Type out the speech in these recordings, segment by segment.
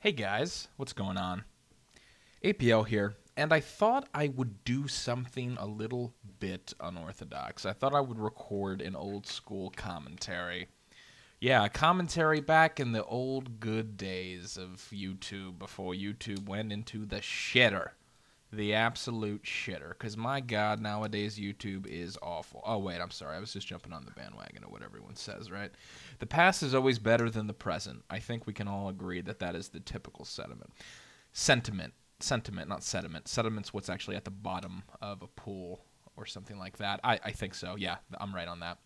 Hey guys, what's going on? APL here, and I thought I would do something a little bit unorthodox. I thought I would record an old school commentary. Yeah, commentary back in the old good days of YouTube before YouTube went into the shitter. The absolute shitter. Because my god, nowadays YouTube is awful. Oh, wait, I'm sorry. I was just jumping on the bandwagon of what everyone says, right? The past is always better than the present. I think we can all agree that that is the typical sentiment. Sentiment, not sediment. Sediment's what's actually at the bottom of a pool or something like that. I think so. Yeah, I'm right on that.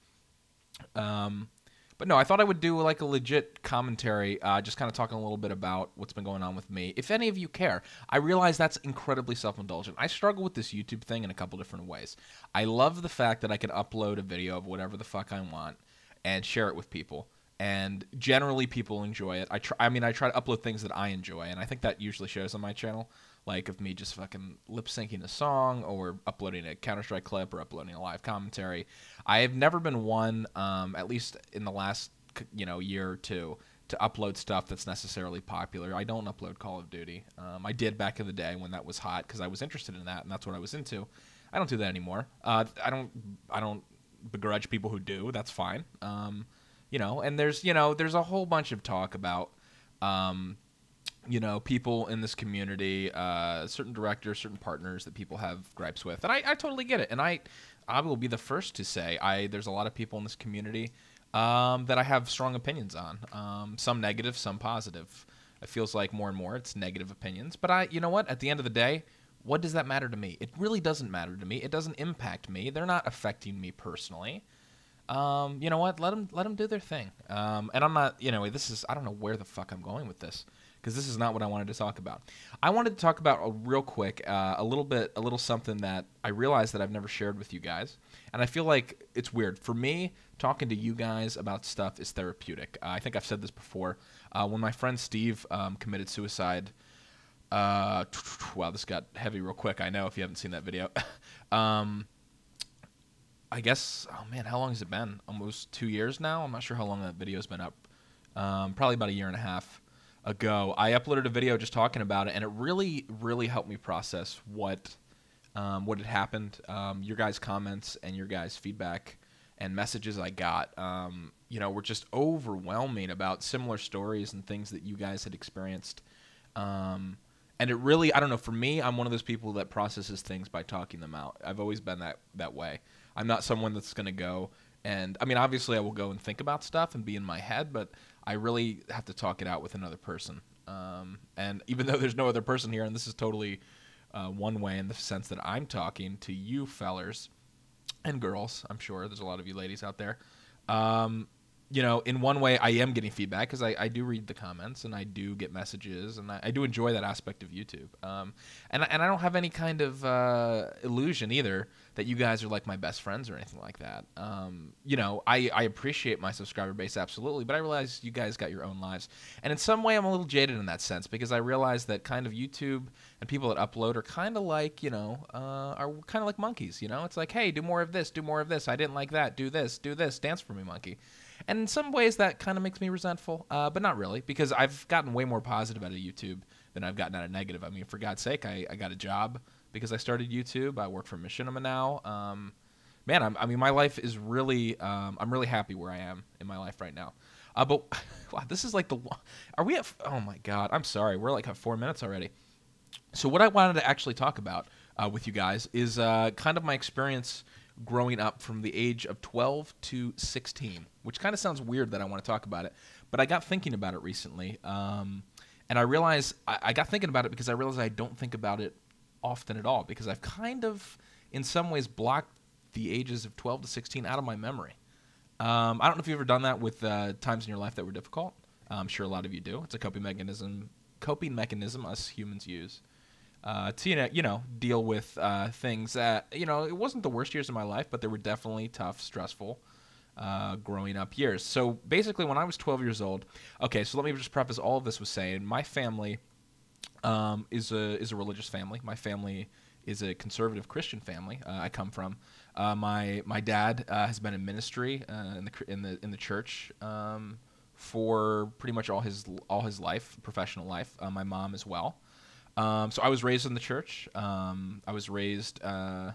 Um, but no, I thought I would do like a legit commentary, just kind of talking a little bit about what's been going on with me. If any of you care, I realize that's incredibly self-indulgent. I struggle with this YouTube thing in a couple different ways. I love the fact that I can upload a video of whatever the fuck I want and share it with people. And generally, people enjoy it. I try to upload things that I enjoy, and I think that usually shows on my channel, like of me just fucking lip syncing a song, or uploading a Counter Strike clip, or uploading a live commentary. I have never been one, at least in the last year or two, to upload stuff that's necessarily popular. I don't upload Call of Duty. I did back in the day when that was hot because I was interested in that, and that's what I was into. I don't do that anymore. I don't begrudge people who do. That's fine. And there's a whole bunch of talk about um, people in this community, certain directors, certain partners that people have gripes with, and I totally get it. And I will be the first to say there's a lot of people in this community that I have strong opinions on. Some negative, some positive. It feels like more and more it's negative opinions. But you know what? At the end of the day, what does that matter to me? It really doesn't matter to me. It doesn't impact me. They're not affecting me personally. You know what? Let them do their thing. And I'm not, I don't know where the fuck I'm going with this, because this is not what I wanted to talk about. I wanted to talk about real quick, a little something that I realized that I've never shared with you guys, and I feel like it's weird for me. Talking to you guys about stuff is therapeutic. I think I've said this before. When my friend Steve committed suicide. Wow, this got heavy real quick. I know if you haven't seen that video. um, I guess, oh man, how long has it been? Almost 2 years now? I'm not sure how long that video's been up. Probably about a year and a half ago. I uploaded a video just talking about it, and it really, really helped me process what had happened. Your guys' comments and your guys' feedback and messages I got, were just overwhelming about similar stories and things that you guys had experienced. And it really, I don't know, for me, I'm one of those people that processes things by talking them out. I've always been that way. I'm not someone that's going to go and, I mean, obviously I will go and think about stuff and be in my head, but I really have to talk it out with another person. And even though there's no other person here, and this is totally one way in the sense that I'm talking to you fellers and girls, I'm sure there's a lot of you ladies out there. Um, in one way, I am getting feedback because I do read the comments and I do get messages, and I do enjoy that aspect of YouTube. And I don't have any kind of illusion either that you guys are like my best friends or anything like that. I appreciate my subscriber base absolutely, but I realize you guys got your own lives, and in some way, I'm a little jaded in that sense because I realize that kind of YouTube and people that upload are kind of like monkeys. It's like, hey, do more of this, do more of this. I didn't like that. Do this, dance for me, monkey. And in some ways, that kind of makes me resentful, but not really, because I've gotten way more positive out of YouTube than I've gotten out of negative. I mean, for God's sake, I got a job because I started YouTube. I work for Machinima now. My life is really, I'm really happy where I am in my life right now. But wow, this is like are we at? Oh my God, I'm sorry, we're like at 4 minutes already. So what I wanted to actually talk about with you guys is kind of my experience growing up from the age of 12 to 16, which kind of sounds weird that I want to talk about it, but I got thinking about it recently, and I realized I got thinking about it because I realized I don't think about it often at all, because I've kind of, in some ways, blocked the ages of 12 to 16 out of my memory. I don't know if you've ever done that with times in your life that were difficult. I'm sure a lot of you do. It's a coping mechanism us humans use to deal with things that it wasn't the worst years of my life, but they were definitely tough, stressful growing up years. So basically, when I was 12 years old, okay, so let me just preface all of this with saying my family is a religious family. My family is a conservative Christian family. I come from. My dad has been in ministry in the church for pretty much all his life, professional life. My mom as well. So I was raised in the church. I was raised at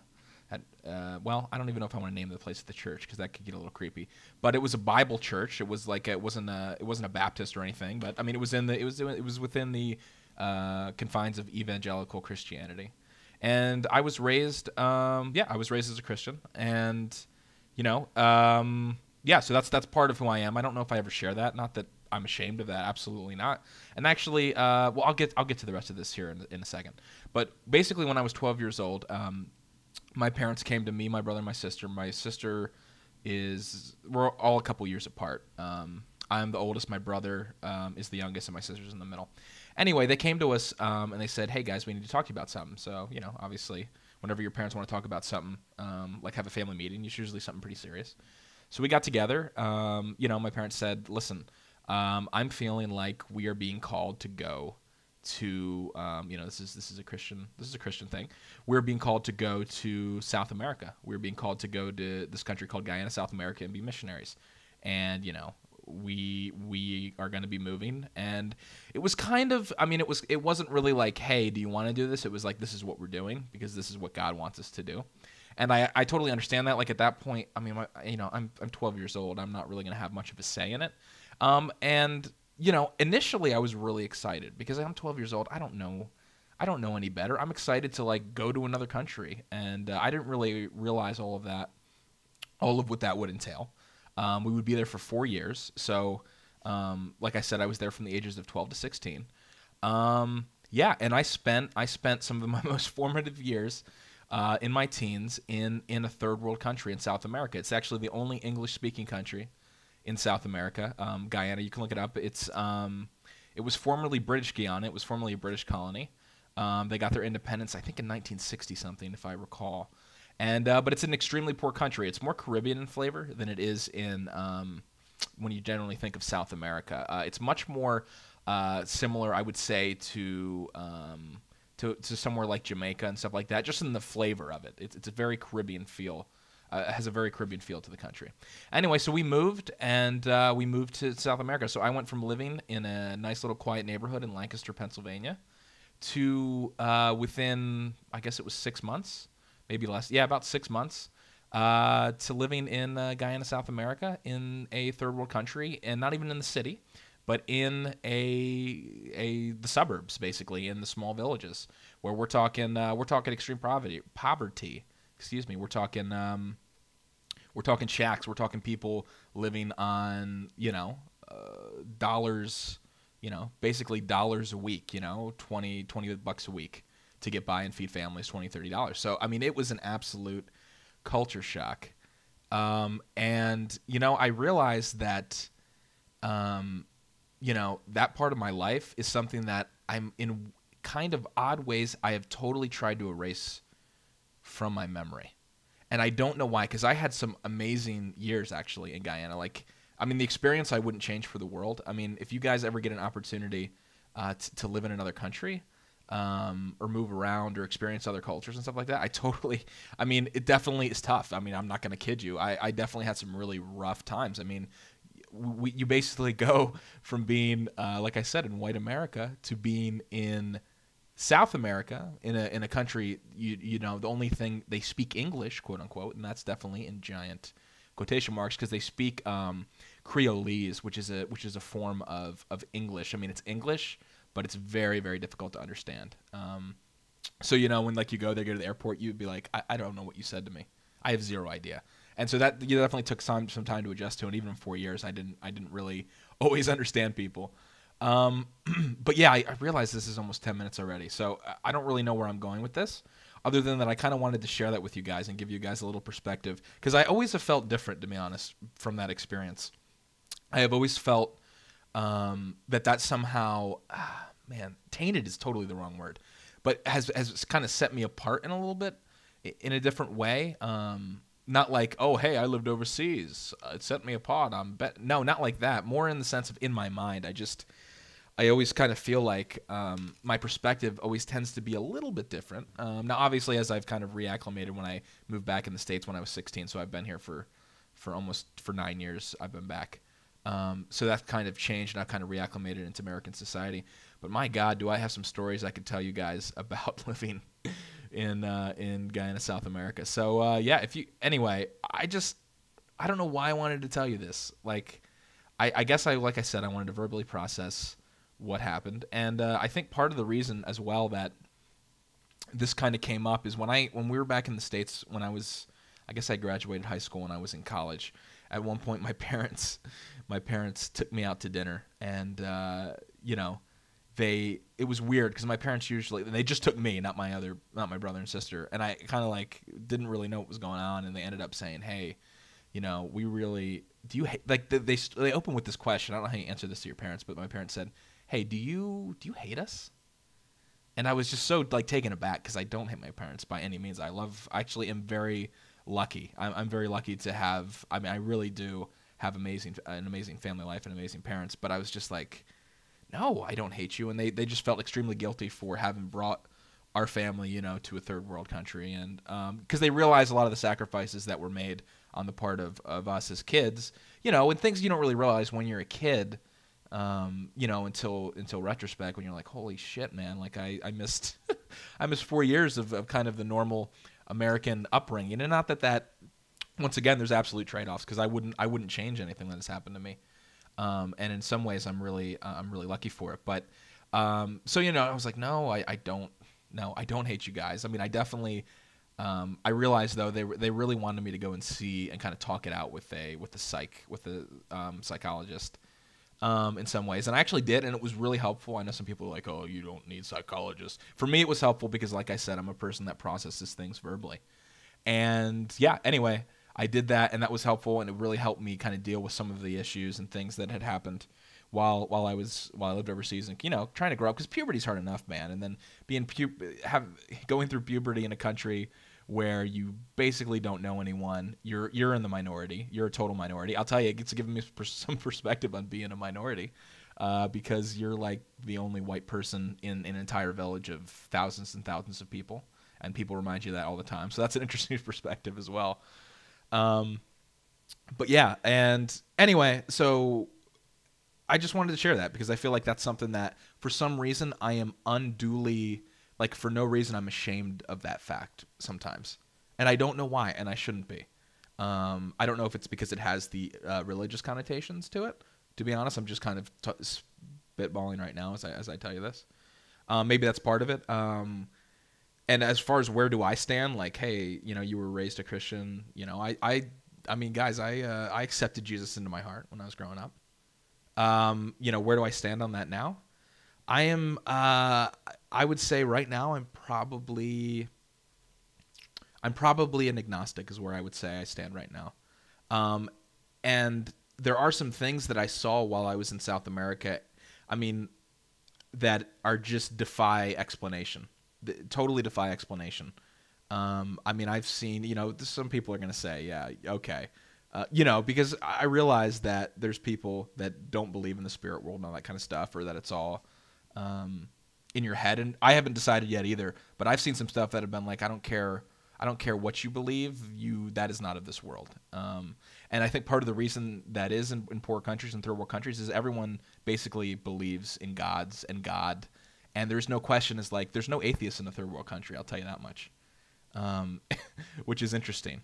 well, I don't even know if I want to name the place of the church because that could get a little creepy. But it was a Bible church. It was like it wasn't a Baptist or anything. But I mean, it was within the confines of evangelical Christianity. And I was raised, I was raised as a Christian, and so that's part of who I am. I don't know if I ever share that. Not that I'm ashamed of that. Absolutely not. And actually, I'll get to the rest of this here in a second. But basically, when I was 12 years old, my parents came to me, my brother, and my sister. My sister we're all a couple years apart. I'm the oldest. My brother is the youngest, and my sister's in the middle. Anyway, they came to us and they said, "Hey guys, we need to talk to you about something." So obviously, whenever your parents want to talk about something, like have a family meeting, it's usually something pretty serious. So we got together. My parents said, "Listen, I'm feeling like we are being called to go to, this is a Christian thing. We're being called to go to South America. We're being called to go to this country called Guyana, South America, and be missionaries. And we are going to be moving." And it was kind of, it wasn't really like, "Hey, do you want to do this?" It was like, "This is what we're doing because this is what God wants us to do." And I totally understand that. Like at that point, I'm 12 years old. I'm not really going to have much of a say in it. Initially I was really excited because I'm 12 years old. I don't know any better. I'm excited to like go to another country, and I didn't really realize all of what that would entail. We would be there for 4 years. So, like I said, I was there from the ages of 12 to 16. And I spent some of my most formative years in my teens in a third world country in South America. It's actually the only English-speaking country in South America. Guyana, you can look it up. It was formerly British Guiana. It was formerly a British colony. They got their independence, I think, in 1960 something, if I recall. And but it's an extremely poor country. It's more Caribbean in flavor than it is in when you generally think of South America. It's much more similar, I would say, to somewhere like Jamaica and stuff like that, just in the flavor of it. It's a very Caribbean feel. It has a very Caribbean feel to the country. Anyway, so we moved, and we moved to South America. So I went from living in a nice little quiet neighborhood in Lancaster, Pennsylvania, to within, I guess it was 6 months, maybe less. Yeah, about 6 months, to living in Guyana, South America, in a third world country, and not even in the city, but in the suburbs, basically, in the small villages, where we're talking extreme poverty. Excuse me. We're talking shacks. We're talking people living on dollars, basically dollars a week. $20 a week to get by and feed families, $20-$30. So it was an absolute culture shock. And I realized that that part of my life is something that I'm in kind of odd ways I have totally tried to erase from my memory. And I don't know why, because I had some amazing years actually in Guyana. The experience I wouldn't change for the world. If you guys ever get an opportunity to live in another country, or move around or experience other cultures and stuff like that, it definitely is tough. I'm not going to kid you. I definitely had some really rough times. You basically go from being, like I said, in white America to being in South America, in a country, the only thing they speak English, quote unquote, and that's definitely in giant quotation marks because they speak Creolese, which is a form of English. It's English, but it's very, very difficult to understand. So when you go there, go to the airport, you'd be like, I don't know what you said to me. I have zero idea. And so that definitely took some time to adjust to, and even in 4 years, I didn't really always understand people. But yeah, I realize this is almost 10 minutes already, so I don't really know where I'm going with this, other than that I kind of wanted to share that with you guys and give you guys a little perspective, because I always have felt different, to be honest, from that experience. I have always felt that somehow, tainted is totally the wrong word, but has kind of set me apart in a little bit, in a different way. Not like, oh, hey, I lived overseas, it set me apart. No, not like that. More in the sense of in my mind. I always kind of feel like my perspective always tends to be a little bit different. Now, obviously, as I've kind of reacclimated when I moved back in the States when I was 16, so I've been here for 9 years. I've been back. So that kind of changed, and I've kind of reacclimated into American society. But my God, do I have some stories I could tell you guys about living in Guyana, South America. So yeah, if you anyway, I don't know why I wanted to tell you this. Like, I guess like I said, I wanted to verbally process what happened, and I think part of the reason as well that this kind of came up is when we were back in the States when I guess I graduated high school and I was in college. At one point, my parents took me out to dinner, and you know, it was weird because my parents usually they just took me, not my brother and sister, and I kind of like didn't really know what was going on, and they ended up saying, hey, you know, we really do you hate, like they opened with this question. I don't know how you answer this to your parents, but my parents said, hey, do you hate us? And I was just so like taken aback because I don't hate my parents by any means. I actually am very lucky. I'm very lucky to have. I mean, I really do have an amazing family life and amazing parents. But I was just like, no, I don't hate you. And they just felt extremely guilty for having brought our family, you know, to a third world country, and because they realized a lot of the sacrifices that were made on the part of us as kids, you know, and things you don't really realize when you're a kid. You know, until retrospect, when you're like, holy shit, man, like I missed I missed 4 years of kind of the normal American upbringing. And not that once again there's absolute trade-offs, because I wouldn't change anything that has happened to me. And in some ways I'm really lucky for it. But so, you know, I was like, no, I don't hate you guys. I mean, I definitely I realized though they really wanted me to go and see and kind of talk it out with the psychologist. In some ways, and I actually did, and it was really helpful. I know some people are like, oh, you don't need psychologists. For me, it was helpful because, like I said, I'm a person that processes things verbally. And yeah, anyway, I did that, and that was helpful, and it really helped me kind of deal with some of the issues and things that had happened while I lived overseas, and, you know, trying to grow up, because puberty's hard enough, man, and then going through puberty in a country where you basically don't know anyone. You're in the minority. You're a total minority. I'll tell you, it's given me some perspective on being a minority, because you're like the only white person in an entire village of thousands and thousands of people, and people remind you of that all the time. So that's an interesting perspective as well. But yeah, and anyway, so I just wanted to share that because I feel like that's something that for some reason I am unduly, like, for no reason, I'm ashamed of that fact sometimes. And I don't know why, and I shouldn't be. I don't know if it's because it has the religious connotations to it. To be honest, I'm just kind of spitballing right now as I tell you this. Maybe that's part of it. And as far as where do I stand, like, hey, you know, you were raised a Christian. You know, I mean, guys, I accepted Jesus into my heart when I was growing up. You know, where do I stand on that now? I am, I would say right now I'm probably an agnostic is where I would say I stand right now. And there are some things that I saw while I was in South America, I mean, that are just defy explanation, totally defy explanation. I mean, I've seen, you know, some people are going to say, yeah, okay. You know, because I realize that there's people that don't believe in the spirit world and all that kind of stuff, or that it's all in your head, and I haven't decided yet either. But I've seen some stuff that have been like, I don't care what you believe, that is not of this world. And I think part of the reason that is in poor countries and third world countries is everyone basically believes in gods and God, and there's no question. Is like there's no atheists in a third world country. I'll tell you that much, which is interesting.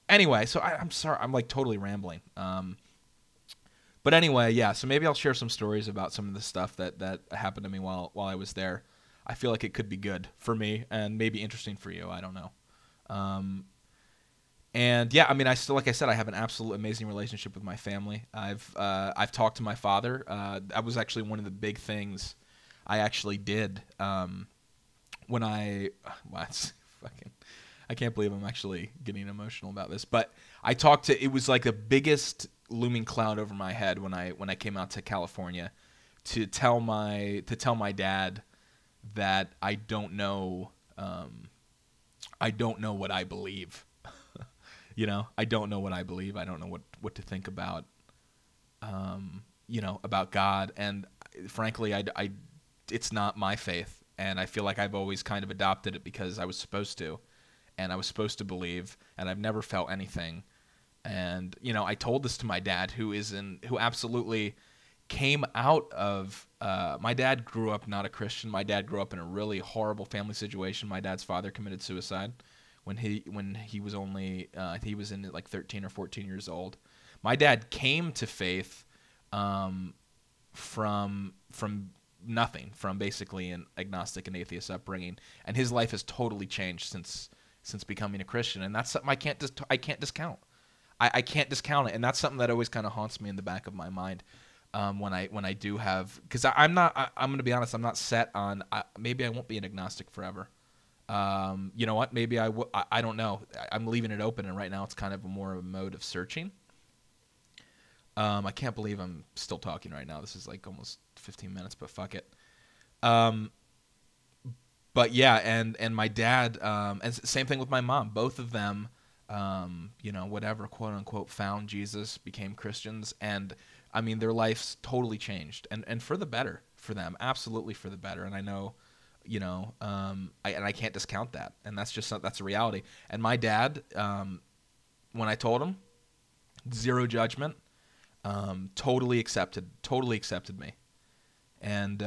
Anyway, so I'm sorry, I'm like totally rambling. But anyway, yeah, so maybe I'll share some stories about some of the stuff that happened to me while I was there. I feel like it could be good for me and maybe interesting for you. I don't know. And yeah, I mean, like I said, I have an absolute amazing relationship with my family. I've talked to my father. That was actually one of the big things I actually did when it's fucking. I can't believe I'm actually getting emotional about this, but it was like the biggest looming cloud over my head when I came out to California to tell my dad that I don't know what I believe. You know, I don't know what I believe. I don't know what to think about, you know, about God. And frankly, it's not my faith. And I feel like I've always kind of adopted it because I was supposed to. And I was supposed to believe, and I've never felt anything And I told this to my dad, who absolutely came out of. My dad grew up not a Christian. My dad grew up in a really horrible family situation. My dad's father committed suicide when he was only he was in like 13 or 14 years old. My dad came to faith from nothing, from basically an agnostic and atheist upbringing, and his life has totally changed since becoming a Christian, and that's something I can't discount. I can't discount it, and that's something that always kind of haunts me in the back of my mind when I do have, because I'm going to be honest, I'm not set on maybe I won't be an agnostic forever. You know what? Maybe I don't know. I'm leaving it open, and right now it's kind of more of a mode of searching. I can't believe I'm still talking right now. This is like almost 15 minutes, but fuck it. But yeah, and my dad, and same thing with my mom. Both of them, whatever, quote unquote, found Jesus, became Christians, and I mean their lives totally changed, and for the better for them, absolutely for the better. And I know, I can't discount that, and that's a reality. And my dad, when I told him, zero judgment. Totally accepted me, and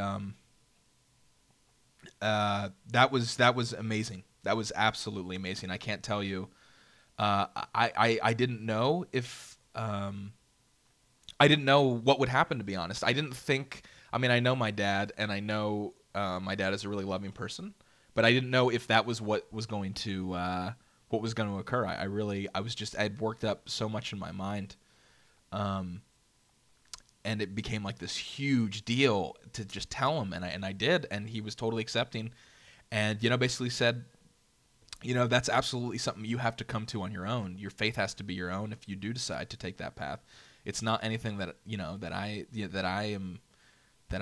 that was amazing. That was absolutely amazing. I can't tell you. I didn't know if I didn't know what would happen, to be honest. I didn't think. I mean, I know my dad, and I know my dad is a really loving person, but I didn't know if that was what was going to occur. I'd worked up so much in my mind. And it became like this huge deal to just tell him, and I did, and he was totally accepting, and basically said, that's absolutely something you have to come to on your own. Your faith has to be your own if you do decide to take that path. It's not anything that I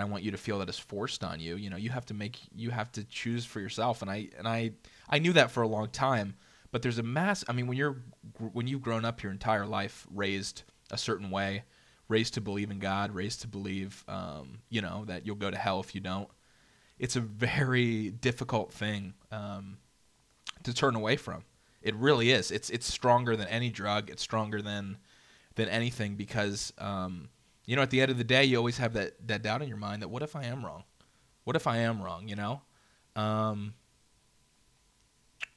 want you to feel that is forced on you. You have to choose for yourself, and I knew that for a long time. But there's a mass. I mean, when you've grown up your entire life raised a certain way, raised to believe in God, raised to believe, that you'll go to hell if you don't. It's a very difficult thing to turn away from. It really is. It's stronger than any drug. It's stronger than anything, because at the end of the day, you always have that doubt in your mind that what if I am wrong? What if I am wrong? And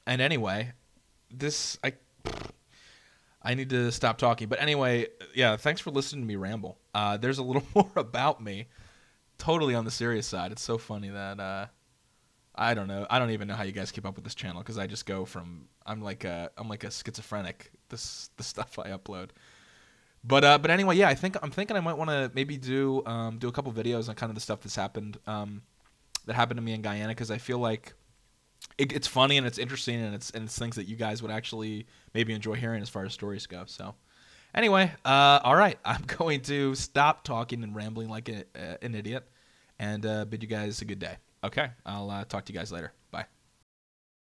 anyway, I need to stop talking. But anyway, yeah, thanks for listening to me ramble. There's a little more about me, totally on the serious side. It's so funny that I don't know. I don't even know how you guys keep up with this channel, because I just go from I'm like a schizophrenic, the stuff I upload. But anyway, yeah, I'm thinking I might want to maybe do a couple videos on kind of the stuff that happened to me in Guyana, because I feel like it's funny and it's interesting, and it's things that you guys would actually maybe enjoy hearing as far as stories go. So anyway, all right, I'm going to stop talking and rambling like an idiot, and bid you guys a good day. Okay, I'll talk to you guys later. Bye.